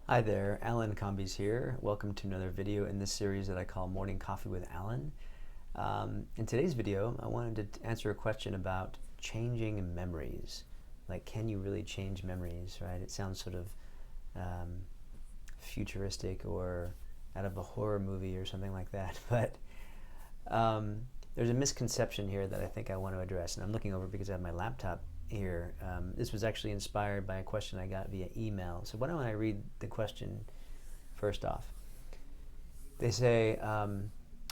Hi there, Alan Combies here. Welcome to another video in this series that I call Morning Coffee with Alan. In today's video, I wanted to answer a question about changing memories. Like, can you really change memories, right? It sounds sort of futuristic or out of a horror movie or something like that, but there's a misconception here that I think I want to address, and I'm looking over because I have my laptop here. This was actually inspired by a question I got via email. So why don't I read the question first off? They say,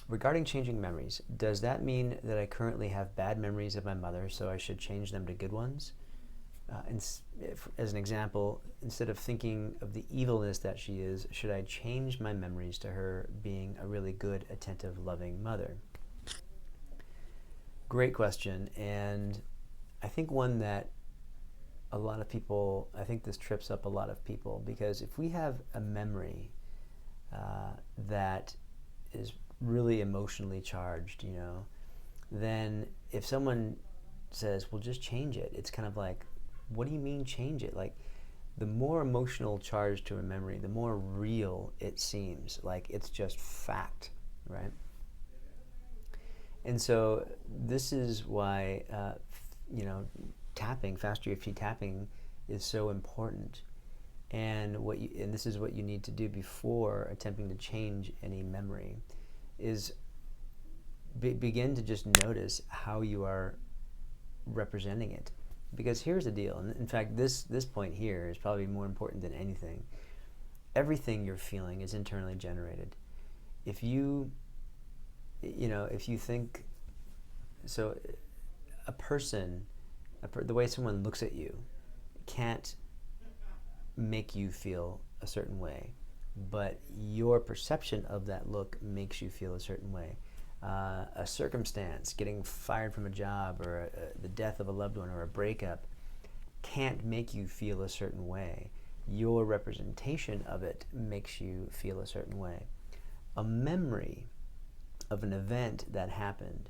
regarding changing memories, does that mean that I currently have bad memories of my mother, so I should change them to good ones? As an example, instead of thinking of the evilness that she is, should I change my memories to her being a really good, attentive, loving mother? Great question, and I think one that a lot of people, I think this trips up a lot of people, because if we have a memory that is really emotionally charged, then if someone says, well, just change it, it's kind of like, what do you mean change it? Like, the more emotional charge to a memory, the more real it seems, like it's just fact, right? And so this is why, tapping, FasterEFT tapping is so important. And this is what you need to do before attempting to change any memory, is begin to just notice how you are representing it. Because here's the deal, and in fact this point here is probably more important than anything. Everything you're feeling is internally generated. If you think, so a person, the way someone looks at you can't make you feel a certain way, but your perception of that look makes you feel a certain way. A circumstance, getting fired from a job, or the death of a loved one, or a breakup, can't make you feel a certain way. Your representation of it makes you feel a certain way. A memory of an event that happened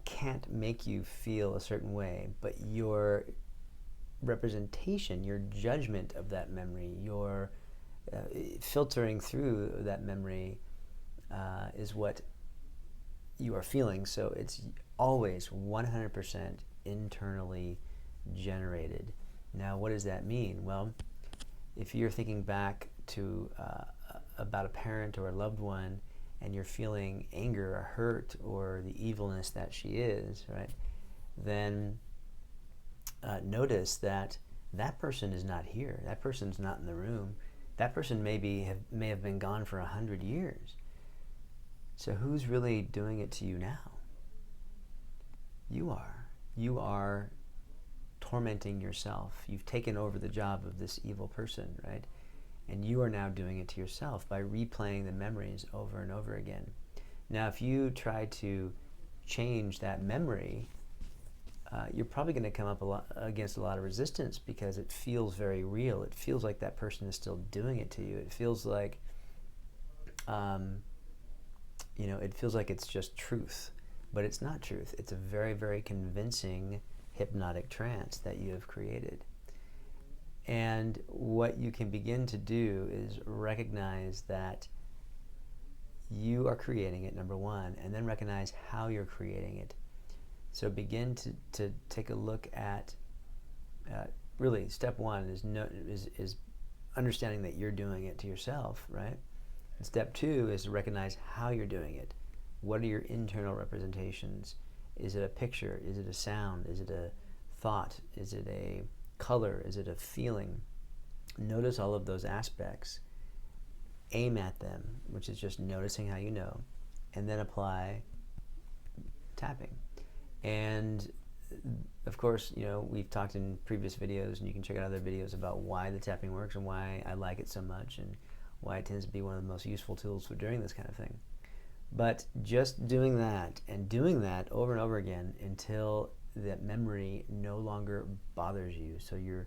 can't make you feel a certain way, but your representation, your judgment of that memory, your filtering through that memory is what you are feeling. So it's always 100% internally generated. Now, what does that mean? Well, if you're thinking back to about a parent or a loved one, and you're feeling anger or hurt or the evilness that she is, right, then notice that that person is not here. That person's not in the room. That person may have been gone for 100 years. So who's really doing it to you now? You are. You are tormenting yourself. You've taken over the job of this evil person, right? And you are now doing it to yourself by replaying the memories over and over again. Now, if you try to change that memory, you're probably going to come up against a lot of resistance, because it feels very real. It feels like that person is still doing it to you. It feels like, it feels like it's just truth, but it's not truth. It's a very, very convincing hypnotic trance that you have created. And what you can begin to do is recognize that you are creating it, number one, and then recognize how you're creating it. So begin to take a look at, really, step one is understanding that you're doing it to yourself, right? And step two is to recognize how you're doing it. What are your internal representations? Is it a picture? Is it a sound? Is it a thought? Is it a color? Is it a feeling? Notice all of those aspects. Aim at them, which is just noticing how you know, and then apply tapping. And of course, we've talked in previous videos, and you can check out other videos about why the tapping works and why I like it so much, and why it tends to be one of the most useful tools for doing this kind of thing. But just doing that, and doing that over and over again until that memory no longer bothers you. So you're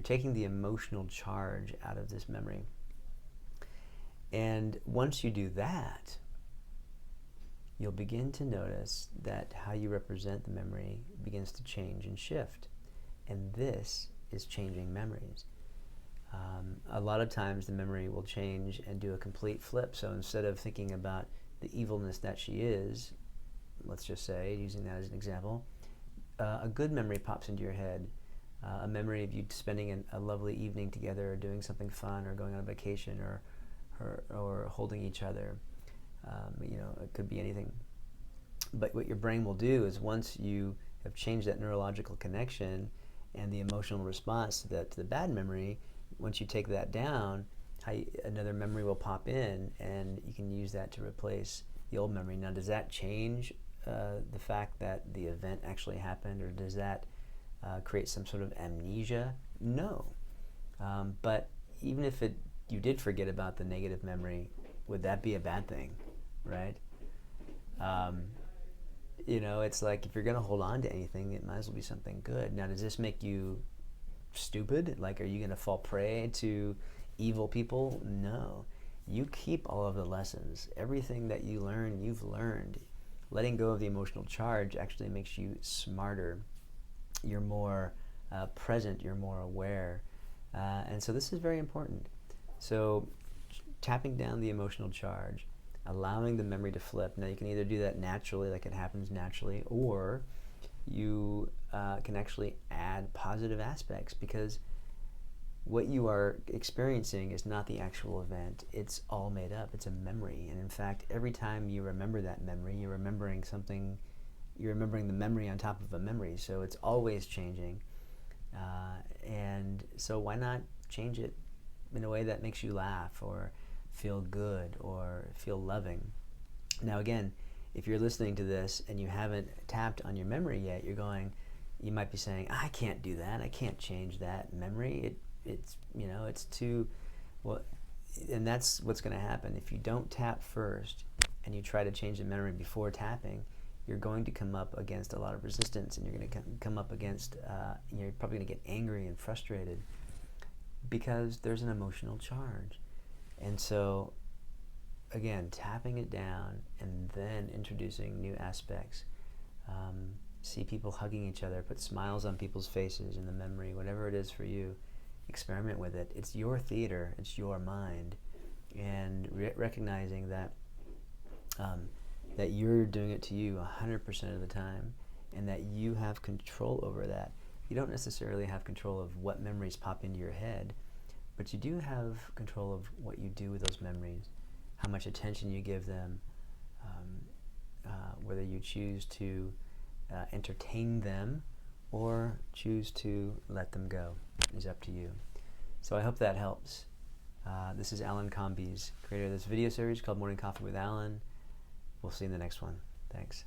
taking the emotional charge out of this memory. And once you do that, you'll begin to notice that how you represent the memory begins to change and shift. And this is changing memories. a lot of times the memory will change and do a complete flip. So instead of thinking about the evilness that she is, let's just say, using that as an example, a good memory pops into your head, a memory of you spending a lovely evening together, or doing something fun, or going on a vacation, or holding each other. It could be anything. But what your brain will do is, once you have changed that neurological connection and the emotional response to the bad memory, once you take that down, another memory will pop in, and you can use that to replace the old memory. Now, does that change the fact that the event actually happened, or does that create some sort of amnesia? No. But even if you did forget about the negative memory, would that be a bad thing, right? It's like, if you're going to hold on to anything, it might as well be something good. Now, does this make you stupid? Like, are you going to fall prey to evil people? No. You keep all of the lessons. Everything that you learn, you've learned. Letting go of the emotional charge actually makes you smarter. You're more present. You're more aware. And so this is very important. So tapping down the emotional charge, allowing the memory to flip. Now, you can either do that naturally, like it happens naturally, or you can actually add positive aspects, because what you are experiencing is not the actual event. It's all made up. It's a memory. And in fact, every time you remember that memory, you're remembering something. You're remembering the memory on top of a memory. So it's always changing. And so why not change it in a way that makes you laugh, or feel good, or feel loving? Now, again, if you're listening to this and you haven't tapped on your memory yet, you might be saying, I can't do that. I can't change that memory. It's too, well, and that's what's going to happen. If you don't tap first and you try to change the memory before tapping, you're going to come up against a lot of resistance, and you're going to come up against, you're probably going to get angry and frustrated, because there's an emotional charge. And so, again, tapping it down and then introducing new aspects. See people hugging each other, put smiles on people's faces in the memory, whatever it is for you. Experiment with it. It's your theater. It's your mind. And recognizing that that you're doing it to you 100% of the time, and that you have control over that. You don't necessarily have control of what memories pop into your head, but you do have control of what you do with those memories, how much attention you give them, whether you choose to entertain them or choose to let them go is up to you. So I hope that helps. This is Alan Combies, creator of this video series called Morning Coffee with Alan. We'll see you in the next one. Thanks.